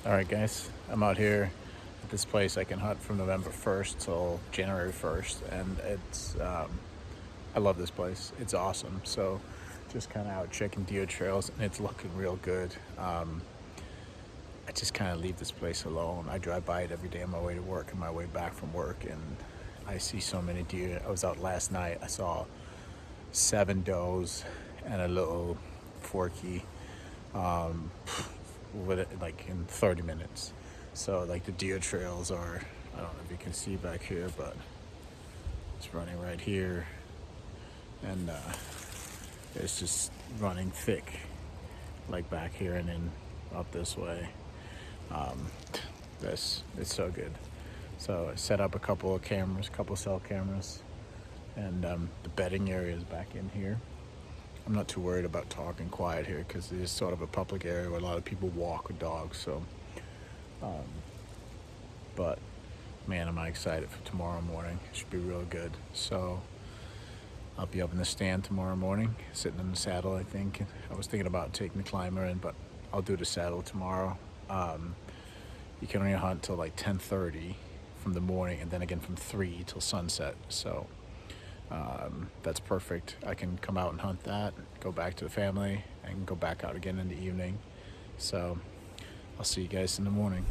Alright guys, I'm out here at this place. I can hunt from November 1st till January 1st, and I love this place. It's awesome. So just kind of out checking deer trails, and it's looking real good. I just kind of leave this place alone. I drive by it every day on my way to work and my way back from work, and I see so many deer. I was out last night, I saw 7 does and a little forky with it like in 30 minutes. So like the deer trails are, I don't know if you can see back here, but it's running right here, and it's just running thick like back here and then up this way. This it's so good. So I set up a couple of cameras, couple cell cameras, and the bedding area is back in here. I'm not too worried about talking quiet here because it is sort of a public area where a lot of people walk with dogs. So, but man, am I excited for tomorrow morning. It should be real good. So I'll be up in the stand tomorrow morning, sitting in the saddle, I think. I was thinking about taking the climber in, but I'll do the saddle tomorrow. You can only hunt till like 10:30 from the morning, and then again from 3 till sunset. So that's perfect. I can come out and hunt that, go back to the family, and go back out again in the evening. So I'll see you guys in the morning.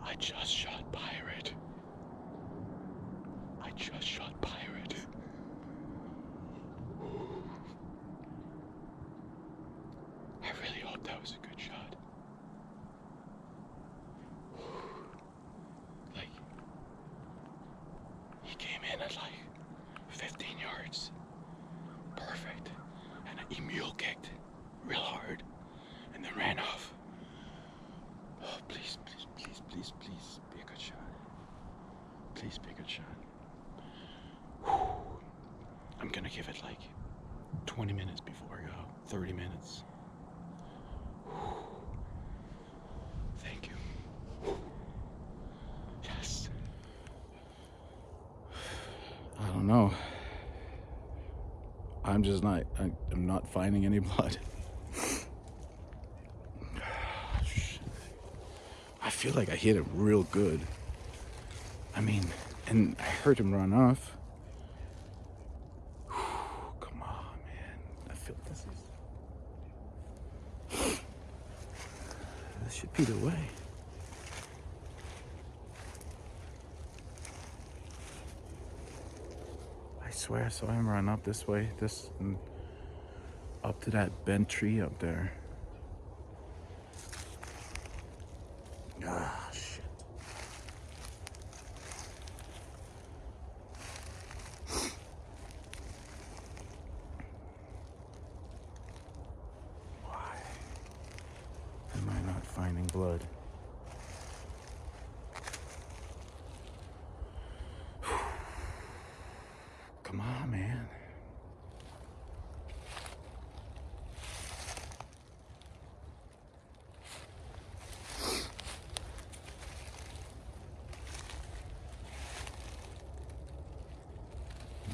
I just shot pirate. I just shot pirate. I really hope that was a good shot. Like, he came in at like 15 yards. Perfect. And he mule kicked real hard and then ran off. Oh, please, please, please, please, please be a good shot. Please be a good shot. Whew. I'm gonna give it like 20 minutes before I go. 30 minutes. Whew. Thank you. Yes. I don't know. I'm just not, I'm not finding any blood. I feel like I hit him real good. I mean, and I heard him run off. Come on, man. I feel this should be the way. I swear I saw him run up this way, and up to that bent tree up there. Ah, shit. Why am I not finding blood? Come on, man.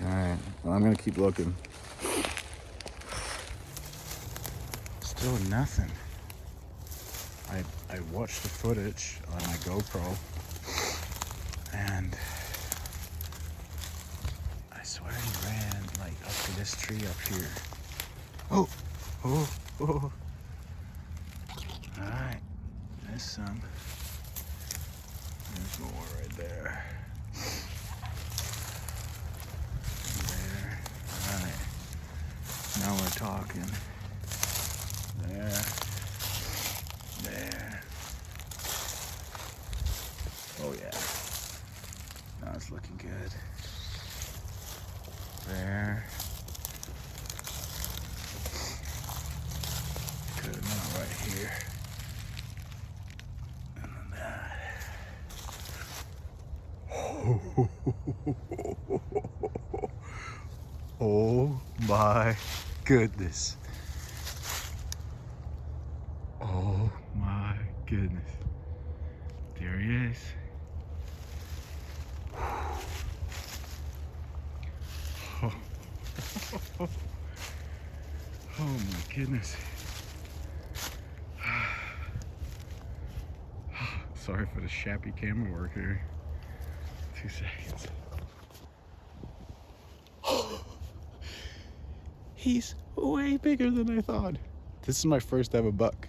Alright, well, I'm gonna keep looking. Still nothing. I watched the footage on my GoPro, and I swear he ran like up to this tree up here. Oh, oh, oh. Alright, there's some. There's more right there. There. Alright. Now we're talking. There. There. Oh yeah. Now it's looking good. There. Good amount right here. And then that. Oh my goodness. Oh my goodness. There he is. Oh, oh my goodness. Sorry for the shabby camera work here. 2 seconds. He's way bigger than I thought. This is my first ever buck.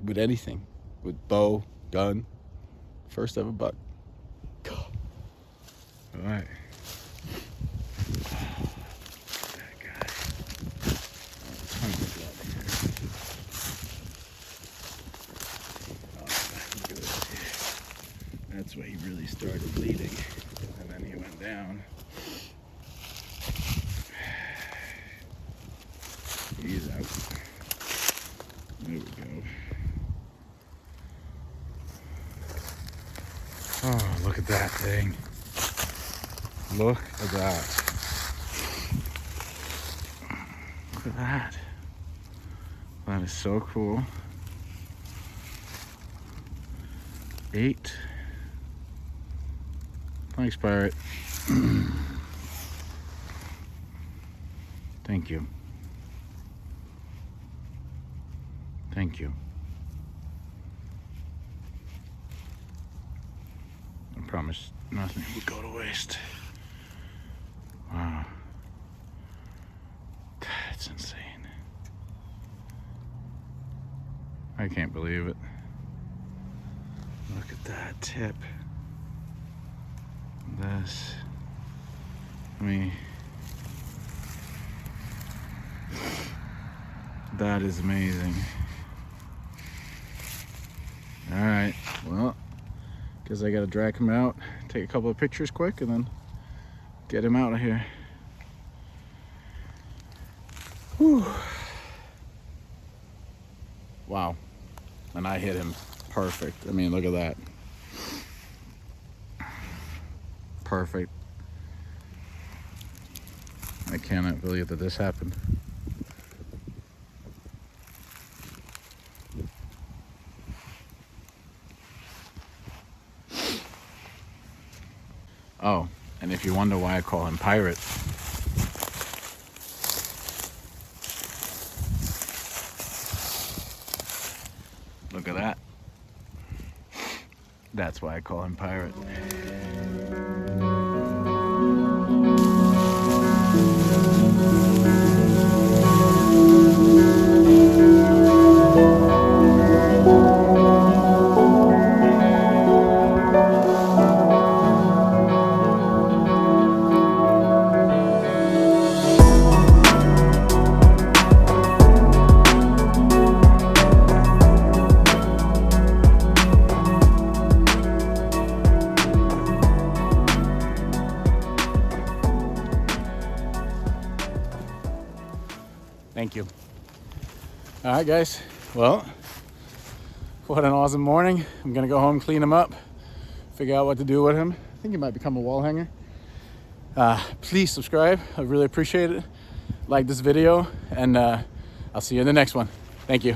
With anything. With bow, gun. First ever buck. Alright. That guy. Tons of blood here. Oh, good. That's why he really started bleeding. And then he went down. He's out. There we go. Oh, look at that thing. Look at that. Look at that. That is so cool. 8. Thanks, Pirate. Thank you. Thank you. I promise nothing would go to waste. Wow. That's insane. I can't believe it. Look at that tip. This. I mean, that is amazing. All right, well, guess I gotta drag him out, take a couple of pictures quick, and then get him out of here. Whew. Wow, and I hit him perfect. I mean, look at that. Perfect. I cannot believe that this happened. Oh, and if you wonder why I call him Pirate, look at that. That's why I call him Pirate. Thank you. All right, guys. Well, what an awesome morning. I'm gonna go home, clean him up, figure out what to do with him. I think he might become a wall hanger. Please subscribe. I really appreciate it. Like this video, and I'll see you in the next one. Thank you.